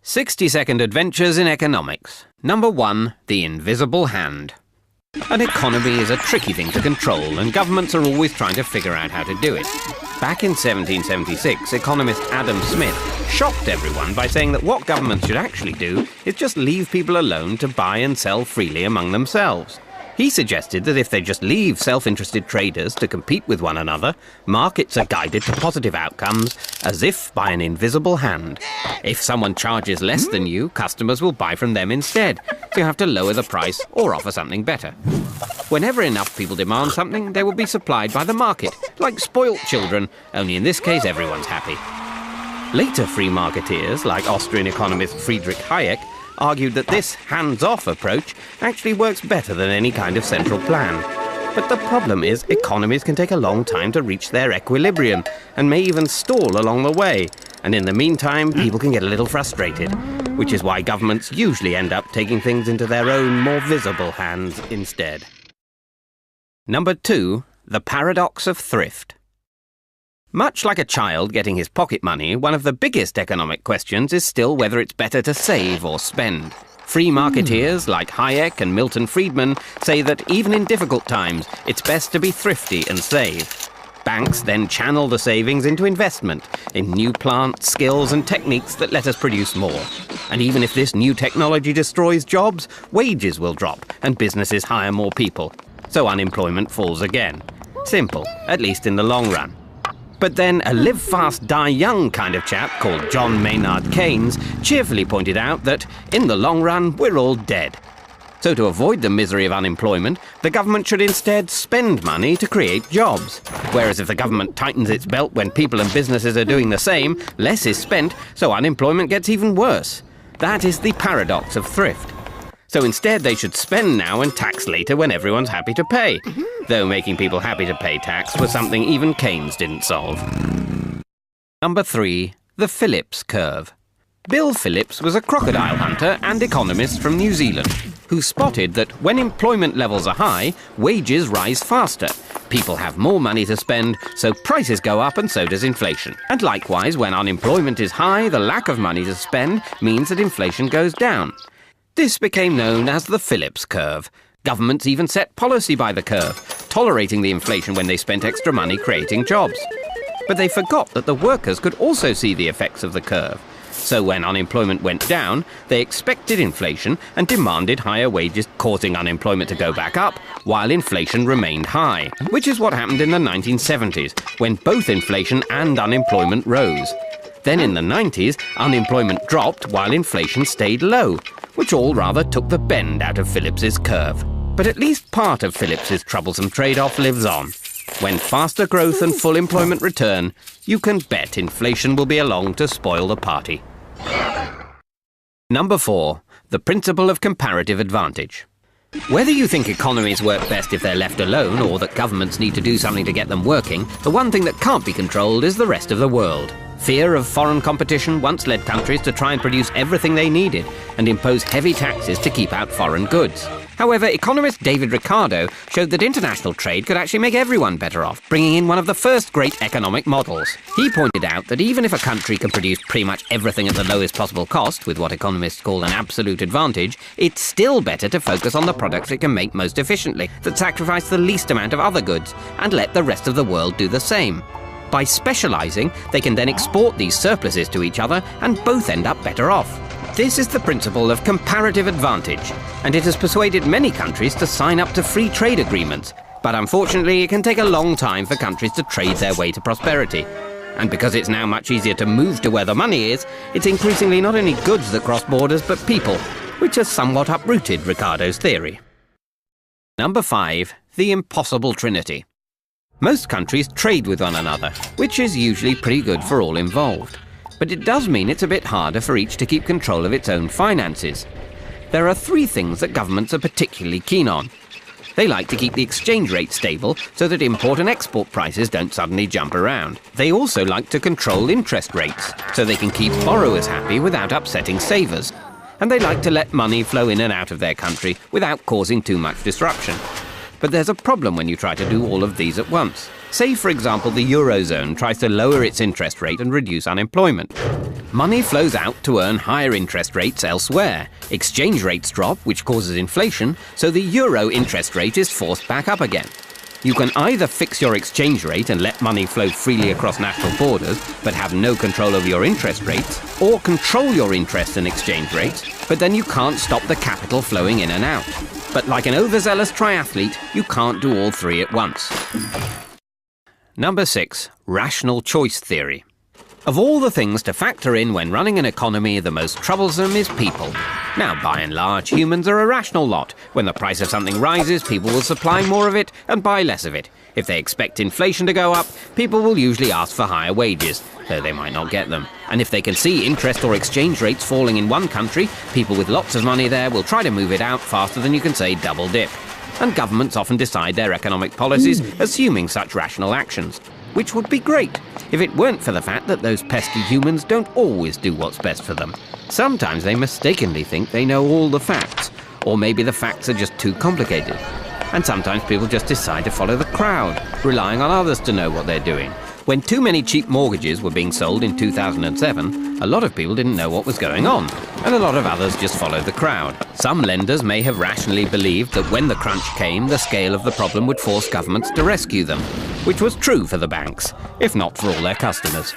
60-second adventures in economics. Number 1, the invisible hand. An economy is a tricky thing to control, and governments are always trying to figure out how to do it. Back in 1776, economist Adam Smith shocked everyone by saying that what governments should actually do is just leave people alone to buy and sell freely among themselves. He suggested that if they just leave self-interested traders to compete with one another, markets are guided to positive outcomes as if by an invisible hand. If someone charges less than you, customers will buy from them instead, so you have to lower the price or offer something better. Whenever enough people demand something, they will be supplied by the market, like spoilt children, only in this case everyone's happy. Later free marketeers, like Austrian economist Friedrich Hayek, argued that this hands-off approach actually works better than any kind of central plan. But the problem is economies can take a long time to reach their equilibrium and may even stall along the way. And in the meantime, people can get a little frustrated, which is why governments usually end up taking things into their own more visible hands instead. Number 2, the paradox of thrift. Much like a child getting his pocket money, one of the biggest economic questions is still whether it's better to save or spend. Free marketeers like Hayek and Milton Friedman say that even in difficult times, it's best to be thrifty and save. Banks then channel the savings into investment in new plants, skills and techniques that let us produce more. And even if this new technology destroys jobs, wages will drop and businesses hire more people. So unemployment falls again. Simple, at least in the long run. But then a live fast, die young kind of chap called John Maynard Keynes cheerfully pointed out that, in the long run, we're all dead. So to avoid the misery of unemployment, the government should instead spend money to create jobs. Whereas if the government tightens its belt when people and businesses are doing the same, less is spent, so unemployment gets even worse. That is the paradox of thrift. So instead they should spend now and tax later when everyone's happy to pay. Though making people happy to pay tax was something even Keynes didn't solve. Number 3, the Phillips curve. Bill Phillips was a crocodile hunter and economist from New Zealand who spotted that when employment levels are high, wages rise faster. People have more money to spend, so prices go up and so does inflation. And likewise, when unemployment is high, the lack of money to spend means that inflation goes down. This became known as the Phillips curve. Governments even set policy by the curve, tolerating the inflation when they spent extra money creating jobs. But they forgot that the workers could also see the effects of the curve. So when unemployment went down, they expected inflation and demanded higher wages, causing unemployment to go back up, while inflation remained high, which is what happened in the 1970s, when both inflation and unemployment rose. Then in the 90s, unemployment dropped while inflation stayed low, which all rather took the bend out of Phillips's curve. But at least part of Phillips's troublesome trade-off lives on. When faster growth and full employment return, you can bet inflation will be along to spoil the party. Number 4, the principle of comparative advantage. Whether you think economies work best if they're left alone or that governments need to do something to get them working, the one thing that can't be controlled is the rest of the world. Fear of foreign competition once led countries to try and produce everything they needed and impose heavy taxes to keep out foreign goods. However, economist David Ricardo showed that international trade could actually make everyone better off, bringing in one of the first great economic models. He pointed out that even if a country can produce pretty much everything at the lowest possible cost, with what economists call an absolute advantage, it's still better to focus on the products it can make most efficiently, that sacrifice the least amount of other goods, and let the rest of the world do the same. By specializing, they can then export these surpluses to each other and both end up better off. This is the principle of comparative advantage, and it has persuaded many countries to sign up to free trade agreements. But unfortunately, it can take a long time for countries to trade their way to prosperity. And because it's now much easier to move to where the money is, it's increasingly not only goods that cross borders, but people, which has somewhat uprooted Ricardo's theory. Number 5, the impossible trinity. Most countries trade with one another, which is usually pretty good for all involved. But it does mean it's a bit harder for each to keep control of its own finances. There are 3 things that governments are particularly keen on. They like to keep the exchange rate stable so that import and export prices don't suddenly jump around. They also like to control interest rates so they can keep borrowers happy without upsetting savers. And they like to let money flow in and out of their country without causing too much disruption. But there's a problem when you try to do all of these at once. Say, for example, the Eurozone tries to lower its interest rate and reduce unemployment. Money flows out to earn higher interest rates elsewhere. Exchange rates drop, which causes inflation, so the euro interest rate is forced back up again. You can either fix your exchange rate and let money flow freely across national borders, but have no control over your interest rates, or control your interest and exchange rates, but then you can't stop the capital flowing in and out. But like an overzealous triathlete, you can't do all three at once. Number 6. Rational choice theory. Of all the things to factor in when running an economy, the most troublesome is people. Now, by and large, humans are a rational lot. When the price of something rises, people will supply more of it and buy less of it. If they expect inflation to go up, people will usually ask for higher wages, though they might not get them. And if they can see interest or exchange rates falling in one country, people with lots of money there will try to move it out faster than you can say double dip. And governments often decide their economic policies assuming such rational actions, which would be great if it weren't for the fact that those pesky humans don't always do what's best for them. Sometimes they mistakenly think they know all the facts, or maybe the facts are just too complicated. And sometimes people just decide to follow the crowd, relying on others to know what they're doing. When too many cheap mortgages were being sold in 2007, a lot of people didn't know what was going on, and a lot of others just followed the crowd. Some lenders may have rationally believed that when the crunch came, the scale of the problem would force governments to rescue them, which was true for the banks, if not for all their customers.